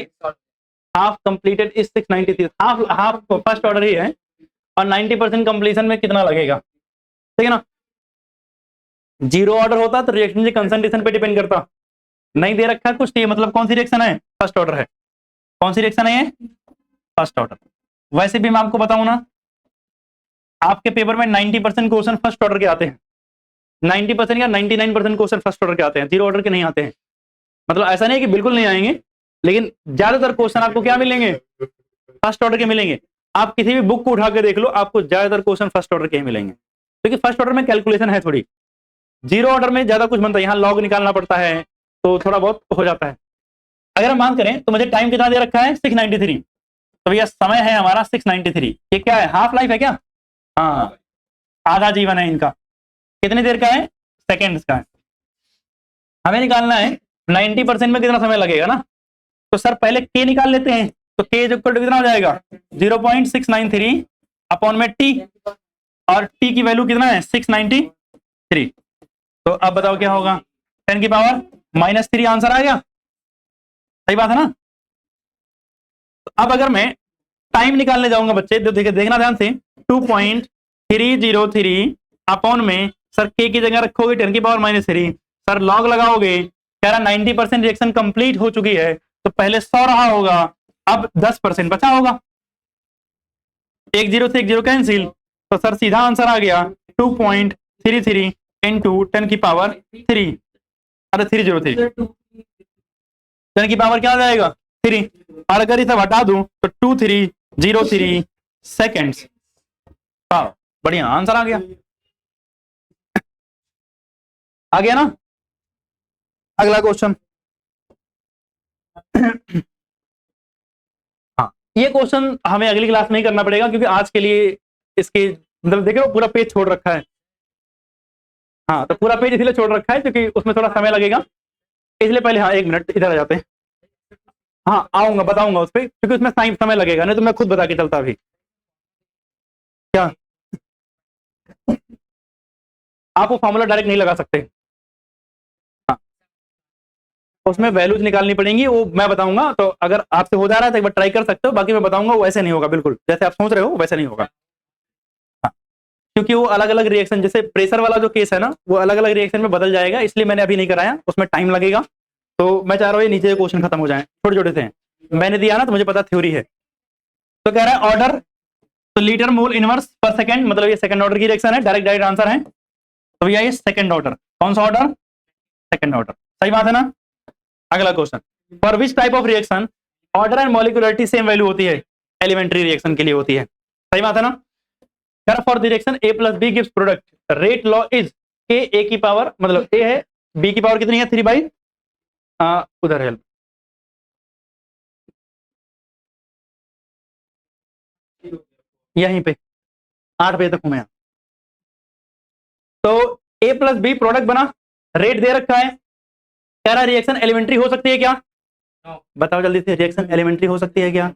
half completed is 693। Half first order ही है और 90% कंप्लीशन में कितना लगेगा, ठीक है ना। जीरो ऑर्डर होता तो रिएक्शन की कंसंट्रेशन पे डिपेंड करता, नहीं दे रखा कुछ, तो ये मतलब कौन सी रिएक्शन है? फर्स्ट ऑर्डर है। कौन सी रिएक्शन है ये? First order. वैसे भी मैं आपको बताऊं ना, आपके पेपर में 90% क्वेश्चन फर्स्ट ऑर्डर के आते हैं, 90% या 99% क्वेश्चन फर्स्ट ऑर्डर के आते हैं, जीरो ऑर्डर के नहीं आते हैं। मतलब ऐसा नहीं है कि बिल्कुल नहीं आएंगे, लेकिन ज्यादातर क्वेश्चन आपको क्या मिलेंगे? फर्स्ट ऑर्डर के मिलेंगे। आप किसी भी बुक को उठा के देख लो, आपको ज्यादातर क्वेश्चन फर्स्ट ऑर्डर के ही मिलेंगे, क्योंकि फर्स्ट ऑर्डर में कैलकुलेशन है थोड़ी, जीरो ऑर्डर में ज्यादा कुछ बनता है, यहाँ लॉग निकालना पड़ता है तो थोड़ा बहुत हो जाता है। अगर हम बात करें तो मुझे टाइम कितना दे रखा है? 693। तो भैया समय है हमारा 693। ये क्या है? हाफ लाइफ है क्या? हाँ, आधा जीवन है इनका। कितनी देर का है? सेकेंड्स का है। हमें निकालना है 90% में कितना समय लगेगा ना। तो सर पहले के निकाल लेते हैं, तो के इज इक्वल टू कितना हो जाएगा? 0.693 अपॉन में टी, और टी की वैल्यू कितना है? 693। तो अब बताओ क्या होगा? 10 की पावर -3 आंसर आ गया, सही बात है ना। तो अब अगर मैं टाइम निकालने जाऊंगा बच्चे, तो देखना ध्यान से, 2.303 अपॉन में सर के की जगह रखोगे 10 की पावर -3, सर लॉग लगाओगे, कह रहा 90% रिएक्शन कंप्लीट हो चुकी है, तो पहले 100 रहा होगा, अब 10% बचा होगा, एक जीरो से एक जीरो कैंसिल, तो सर सीधा आंसर आ गया 2.33 इंटू 10 की पावर 3, अरे 303, 10 की पावर क्या आ जाएगा? 3, और अगर इसे हटा दूं तो 2303 सेकेंड्स। हाँ बढ़िया आंसर आ गया, आ गया ना। अगला क्वेश्चन, हाँ ये क्वेश्चन हमें अगली क्लास में ही करना पड़ेगा, क्योंकि आज के लिए इसके मतलब देखो पूरा पेज छोड़ रखा है। हाँ तो पूरा पेज इसलिए छोड़ रखा है क्योंकि उसमें थोड़ा समय लगेगा, इसलिए पहले हाँ 1 मिनट इधर आ जाते हैं। हाँ आऊंगा, बताऊंगा उस पर, क्योंकि उसमें समय लगेगा, नहीं तो मैं खुद बता के चलता अभी। क्या आप वो फॉर्मूला डायरेक्ट नहीं लगा सकते, हाँ उसमें वैल्यूज निकालनी पड़ेंगी, वो मैं बताऊंगा। तो अगर आपसे हो जा रहा है तो एक बार ट्राई कर सकते हो, बाकी मैं बताऊंगा वो ऐसे नहीं होगा, बिल्कुल जैसे आप सोच रहे हो वैसे नहीं होगा। हाँ क्योंकि वो अलग अलग रिएक्शन, जैसे प्रेशर वाला जो केस है ना, वो अलग अलग रिएक्शन में बदल जाएगा, इसलिए मैंने अभी नहीं कराया, उसमें टाइम लगेगा। तो मैं चाह रहा हूँ ये नीचे क्वेश्चन खत्म हो जाए, छोटे छोटे से हैं, मैंने दिया ना तो मुझे पता थ्योरी है। तो कह रहा है ऑर्डर, तो लीटर मोल इनवर्स पर सेकंड, मतलब ये सेकंड ऑर्डर की रिएक्शन है, डायरेक्ट डायरेक्ट आंसर है। तो भैया ये सेकंड ऑर्डर, कौन सा ऑर्डर? सेकंड ऑर्डर, सही बात है ना। अगला question, for which type of reaction order and molecularity same value होती है? एलिमेंट्री रिएक्शन के लिए होती है, सही बात है ना। For the reaction A + B gives product, rate law is के A की पावर, मतलब A है, B की पावर कितनी है? 3/, उधर हेल्प, यहीं पे 8 बजे तक हूं मैं। तो A + B प्रोडक्ट बना, रेट दे रखा है, कह रहा रिएक्शन एलिमेंट्री हो सकती है क्या? बताओ जल्दी से, रिएक्शन एलिमेंट्री हो सकती है क्या?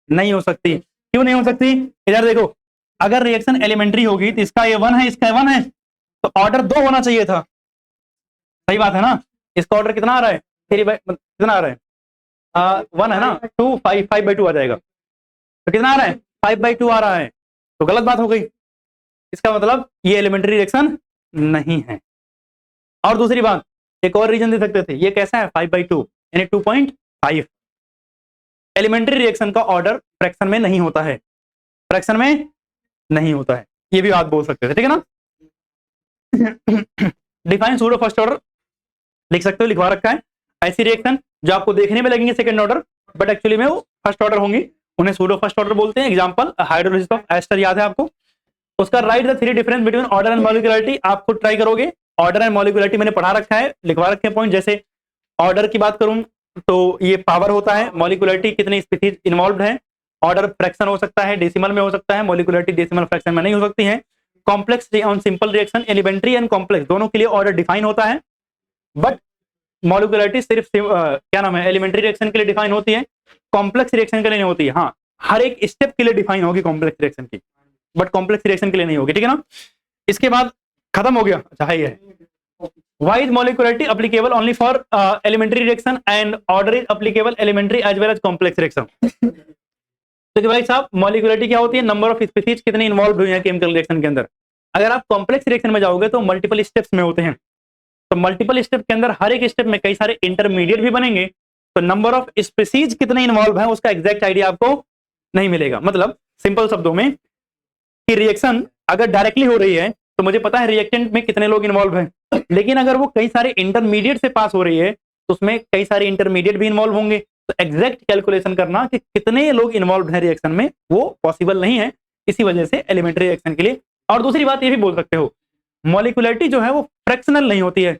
नहीं हो सकती। क्यों नहीं हो सकती? इधर देखो, अगर रिएक्शन एलिमेंट्री होगी तो इसका A 1 है, इसका 1 है, तो ऑर्डर 2 होना चाहिए था, सही बात है ना। इसका ऑर्डर कितना आ रहा है? 3/, कितना आ रहा है? 1 है ना, 2 5/2 आ जाएगा, तो कितना आ रहा है? 5/2 आ रहा है, तो गलत बात हो गई, इसका मतलब ये एलिमेंट्री रिएक्शन नहीं है। और दूसरी बात, एक और रीजन दे सकते थे, ये कैसा है? 5/2 यानी 2.5। एलिमेंट्री रिएक्शन का ऑर्डर फ्रैक्शन में नहीं होता है, फ्रैक्शन में नहीं होता है, ये भी बात बोल सकते थे, ठीक है ना। डिफाइन सूडो फर्स्ट ऑर्डर लिख सकते हो, लिखवा रखा है। ऐसी रिएक्शन जो आपको देखने में लगेंगे सेकंड ऑर्डर बट एक्चुअली में वो फर्स्ट ऑर्डर होंगी, उन्हें सूडो फर्स्ट ऑर्डर बोलते हैं। एग्जांपल हाइड्रोलिसिस ऑफ एस्टर याद है आपको। उसका right the three difference between order and molecularity आप खुद ट्राई करोगे। ऑर्डर एंड मॉलिक्यूलरिटी मैंने पढ़ा रखा है, लिखवा रखे पॉइंट। जैसे ऑर्डर की बात करूं तो ये पावर होता है, मॉलिक्यूलरिटी कितनी स्पीशीज इन्वॉल्व है, ऑर्डर फ्रैक्शन हो सकता है, डेसिमल में हो सकता है, मॉलिक्यूलरिटी डेसिमल फ्रैक्शन में नहीं हो सकती है। Complex on simple reaction elementary and complex दोनों के लिए ऑर्डर डिफाइन होता है, बट मॉलिक्यूलरिटी सिर्फ क्या नाम है एलिमेंट्री रिएक्शन के लिए डिफाइन होती है, कॉम्प्लेक्स रिएक्शन के लिए नहीं होती है। हाँ, हर एक स्टेप के लिए डिफाइन होगी कॉम्प्लेक्स रिएक्शन की, बट कॉम्प्लेक्स रिएक्शन के लिए नहीं होगी, ठीक है ना। इसके बाद खत्म हो गया। अच्छा है ये why is molecularity applicable only for elementary reaction and order is applicable elementary as well as complex reaction। तो कि भाई साहब मॉलिक्यूलरिटी क्या होती है, नंबर ऑफ स्पीशीज कितने इन्वॉल्व हुई हैं केमिकल रिएक्शन के अंदर। अगर आप कॉम्प्लेक्स रिएक्शन में जाओगे तो मल्टीपल स्टेप्स में होते हैं, तो मल्टीपल स्टेप के अंदर हर एक स्टेप में कई सारे इंटरमीडिएट भी बनेंगे, तो नंबर ऑफ स्पीशीज कितने इन्वॉल्व है उसका एग्जैक्ट आइडिया आपको नहीं मिलेगा। मतलब सिंपल शब्दों में कि रिएक्शन अगर डायरेक्टली हो रही है तो मुझे पता है रिएक्टेंट में कितने लोग इन्वॉल्व हैं, लेकिन अगर वो कई सारे इंटरमीडिएट से पास हो रही है तो उसमें कई सारे इंटरमीडिएट भी इन्वॉल्व होंगे, तो एग्जैक्ट कैलकुलेशन करना कि कितने लोग इन्वॉल्व हैं रिएक्शन में वो पॉसिबल नहीं है। इसी वजह से एलिमेंट्री रिएक्शन के लिए। और दूसरी बात ये भी बोल सकते हो मॉलिक्यूलरिटी जो है वो फ्रैक्शनल नहीं होती है,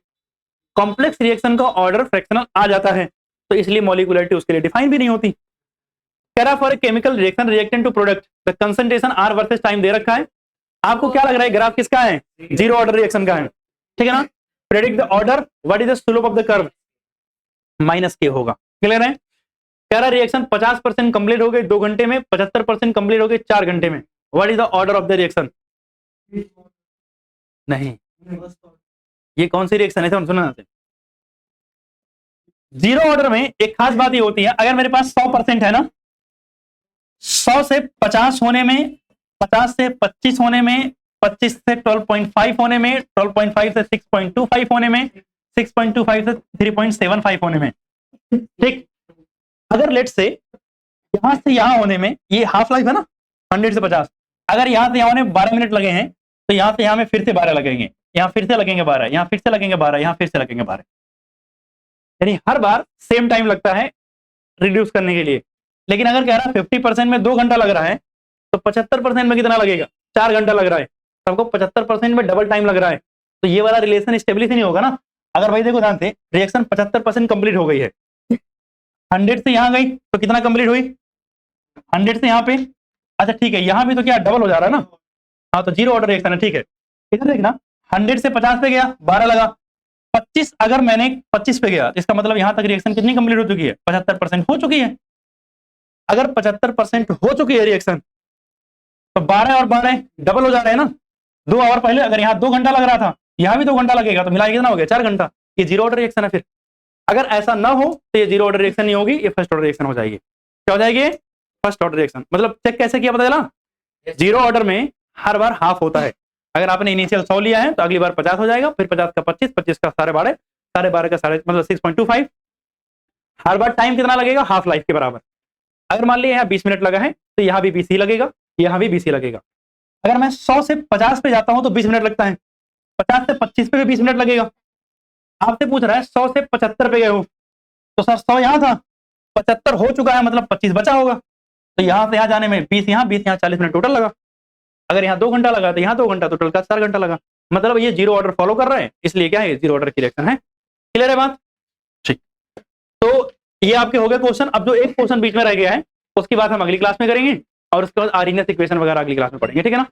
कॉम्प्लेक्स रिएक्शन का ऑर्डर फ्रैक्शनल आ जाता है, तो इसलिए मॉलिक्यूलरिटी उसके लिए डिफाइन भी नहीं होती। कह रहा for chemical reaction reactant to product the concentration R versus time दे रखा है। आपको क्या लग रहा है ग्राफ किसका है, जीरो ऑर्डर रिएक्शन का है, ठीक है ना। Predict the order, what is the slope of the curve, minus के होगा, क्लियर है। कह रहा रिएक्शन 50% कंप्लीट हो गई 2 घंटे में, 75% कंप्लीट हो गई 4 घंटे में, what is the order of the reaction. नहीं, ये कौन सी रिएक्शन है सुनना। जीरो ऑर्डर में एक खास बात ये होती है, अगर मेरे पास 100% है ना, 100 से 50 होने में, 50 से 25 होने में, 25 से 12.5 होने में, 12.5 से 6.25 होने में, 6.25 से 3.75 होने में, ठीक। अगर लेट से यहां से यहां होने में, ये हाफ लाइफ है ना 100 से 50, अगर यहां से यहां होने 12 मिनट लगे हैं तो यहां से यहां में फिर से 12 लगेंगे, यहां फिर से लगेंगे 12, यहां फिर से लगेंगे 12, यहां फिर से लगेंगे 12, यानी हर बार सेम टाइम लगता है रिड्यूस करने के लिए। लेकिन अगर कह रहा है 50% में 2 घंटा लग रहा है तो 75% में कितना लगेगा, 4 घंटा लग रहा है, सबको 75% में डबल टाइम लग रहा है, तो ये वाला रिलेशन स्टेबलिश नहीं होगा ना। अगर भाई देखो ध्यान से रिएक्शन 75% कंप्लीट हो गई है, 100 से यहां गई तो कितना कंप्लीट हुई, 100 से यहां पे, अच्छा ठीक है, यहां भी तो क्या डबल हो जा रहा है ना, हाँ तो जीरो ऑर्डर रिएक्शन है, ठीक है। इधर देखना 100 से 50 पे गया 12 लगा, 25 अगर मैंने 25 पे गया इसका मतलब यहां तक रिएक्शन कितनी कंप्लीट हो चुकी है, 75% हो चुकी है। अगर 75% हो चुकी है रिएक्शन तो 12 और 12 डबल हो जा रहे हैं ना, 2 आवर पहले अगर यहाँ 2 घंटा लग रहा था यहाँ भी 2 घंटा लगेगा, तो मिला कितना हो गया 4 घंटा, ये जीरो ऑर्डर रिएक्शन है। फिर अगर ऐसा ना हो तो ये जीरो ऑर्डर रिएक्शन नहीं होगी, ये फर्स्ट ऑर्डर रिएक्शन हो जाएगी। क्या हो जाएगी, फर्स्ट ऑर्डर रिएक्शन। मतलब चेक कैसे किया पता चला, जीरो ऑर्डर में हर बार हाफ होता है। अगर आपने इनिशियल 100 लिया है तो अगली बार 50 हो जाएगा, फिर 50 का 25, 25 का 12.5, 12.5 का मतलब 6.25, हर बार टाइम कितना लगेगा, हाफ लाइफ के बराबर। अगर मान लिया यहाँ 20 मिनट लगा है तो यहाँ भी 20 ही लगेगा, यहाँ भी 20 ही लगेगा। अगर मैं 100 से 50 पे जाता हूं तो 20 मिनट लगता है, 50 से 25 पे भी 20 मिनट लगेगा। आपसे पूछ रहा है 100 से 75 पे गए हो तो सर 100 यहाँ था, 75 हो चुका है मतलब 25 बचा होगा, तो यहाँ से यहाँ जाने में 20 यहाँ 40 मिनट टोटल लगा। अगर यहाँ 2 घंटा लगा तो यहाँ 2 घंटा, टोटल का 4 घंटा लगा। मतलब ये जीरो ऑर्डर फॉलो कर रहा है, इसलिए क्या है जीरो ऑर्डर की रिएक्शन है। क्लियर है बात, ठीक। तो ये आपके हो गए क्वेश्चन। अब जो एक क्वेश्चन बीच में रह गया है उसकी बात हम अगली क्लास में करेंगे और उसके बाद आर्हीनियस इक्वेशन वगैरह अगली क्लास में पढ़ेंगे, ठीक है ना।